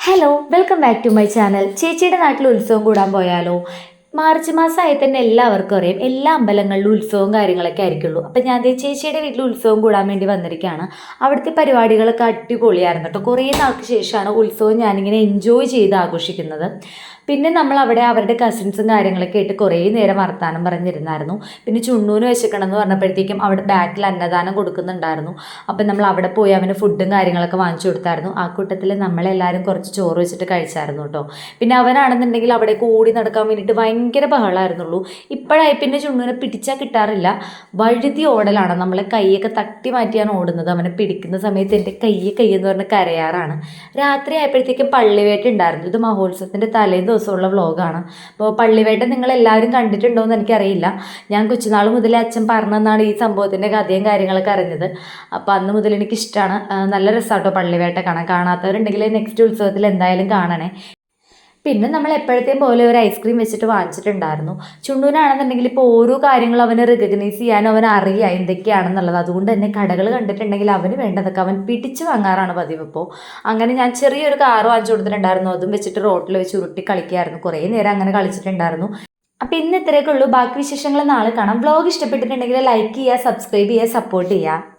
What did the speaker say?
Hello welcome back to my channel. ചേച്ചിയുടെ നാട്ടിൽ ഉത്സവം കൂടാൻ പോയാലോ? മാർച്ച് മാസമായി തന്നെ എല്ലാവർക്കും അറിയാം, എല്ലാ അമ്പലങ്ങളിലും ഉത്സവവും കാര്യങ്ങളൊക്കെ ആയിരിക്കുള്ളൂ. അപ്പം ഞാൻ ദേ ചേച്ചിയുടെ വീട്ടിൽ ഉത്സവം കൂടാൻ വേണ്ടി വന്നിരിക്കുകയാണ്. അവിടുത്തെ പരിപാടികളൊക്കെ അടിപൊളിയായിരുന്നു കേട്ടോ. കുറേ നാൾക്ക് ശേഷമാണ് ഉത്സവം ഞാനിങ്ങനെ എൻജോയ് ചെയ്ത് ആഘോഷിക്കുന്നത്. പിന്നെ നമ്മൾ അവിടെ അവരുടെ കസിൻസും കാര്യങ്ങളൊക്കെ ആയിട്ട് കുറേ നേരം വർത്താനം പറഞ്ഞിരുന്നായിരുന്നു. പിന്നെ ചുണ്ണൂന് വിശക്കണം എന്ന് പറഞ്ഞപ്പോഴത്തേക്കും അവിടെ ബാക്കിൽ അന്നദാനം കൊടുക്കുന്നുണ്ടായിരുന്നു. അപ്പം നമ്മൾ അവിടെ പോയി അവന് ഫുഡും കാര്യങ്ങളൊക്കെ വാങ്ങിച്ചു കൊടുത്തായിരുന്നു. ആ കൂട്ടത്തിൽ നമ്മളെല്ലാവരും കുറച്ച് ചോറ് വെച്ചിട്ട് കഴിച്ചായിരുന്നു കേട്ടോ. പിന്നെ അവനാണെന്നുണ്ടെങ്കിൽ അവിടെ കൂടി നടക്കാൻ വേണ്ടിയിട്ട് ഭയങ്കര ബഹളമായിരുന്നുള്ളൂ. ഇപ്പോഴായി പിന്നെ ചുണ്ണൂനെ പിടിച്ചാൽ കിട്ടാറില്ല, വഴുതി ഓടലാണ്. നമ്മളെ കൈയൊക്കെ തട്ടി മാറ്റിയാണ് ഓടുന്നത്. അവനെ പിടിക്കുന്ന സമയത്ത് എൻ്റെ കയ്യെന്ന് പറഞ്ഞ് കരയാറാണ്. രാത്രി ആയപ്പോഴത്തേക്കും പള്ളിവേട്ട ഉണ്ടായിരുന്നു. ഇത് മഹോത്സവത്തിൻ്റെ തലേ ദിവസമുള്ള വ്ളോഗാണ്. അപ്പോൾ പള്ളിവേട്ട നിങ്ങൾ എല്ലാവരും കണ്ടിട്ടുണ്ടോ എന്ന് എനിക്കറിയില്ല. ഞാൻ കൊച്ചുനാൾ മുതലേ അച്ഛൻ പറഞ്ഞെന്നാണ് ഈ സംഭവത്തിൻ്റെ കഥയും കാര്യങ്ങളൊക്കെ അറിഞ്ഞത്. അപ്പോൾ അന്ന് മുതൽ എനിക്കിഷ്ടമാണ്. നല്ല രസമാട്ടോ പള്ളിവേട്ട കാണാൻ. കാണാത്തവരുണ്ടെങ്കിൽ നെക്സ്റ്റ് ഉത്സവത്തിൽ എന്തായാലും കാണണേ. പിന്നെ നമ്മൾ എപ്പോഴത്തെയും പോലെ ഒരു ഐസ്ക്രീം വെച്ചിട്ട് വാങ്ങിച്ചിട്ടുണ്ടായിരുന്നു. ചുണ്ടൂനാണെന്നുണ്ടെങ്കിൽ ഇപ്പോൾ ഓരോ കാര്യങ്ങളും അവനെ റിക്കഗ്നൈസ് ചെയ്യാനും അവൻ അറിയാം എന്തൊക്കെയാണെന്നുള്ളത്. അതുകൊണ്ട് തന്നെ കടകൾ കണ്ടിട്ടുണ്ടെങ്കിൽ അവന് വേണ്ടതൊക്കെ അവൻ പിടിച്ച് വാങ്ങാറാണ് പതിവ്. ഇപ്പോൾ അങ്ങനെ ഞാൻ ചെറിയൊരു കാറ് വാങ്ങിച്ചു കൊടുത്തിട്ടുണ്ടായിരുന്നു. അതും വെച്ചിട്ട് റോട്ടിൽ വെച്ച് ഉരുട്ടി കളിക്കായിരുന്നു. കുറേ നേരം അങ്ങനെ കളിച്ചിട്ടുണ്ടായിരുന്നു. അപ്പോൾ ഇന്ന് ഇത്രയൊക്കെ ഉള്ളൂ. ബാക്കി വിശേഷങ്ങൾ നാളെ കാണാം. വ്ളോഗ് ഇഷ്ടപ്പെട്ടിട്ടുണ്ടെങ്കിൽ ലൈക്ക് ചെയ്യുക, സബ്സ്ക്രൈബ് ചെയ്യുക, സപ്പോർട്ട് ചെയ്യുക.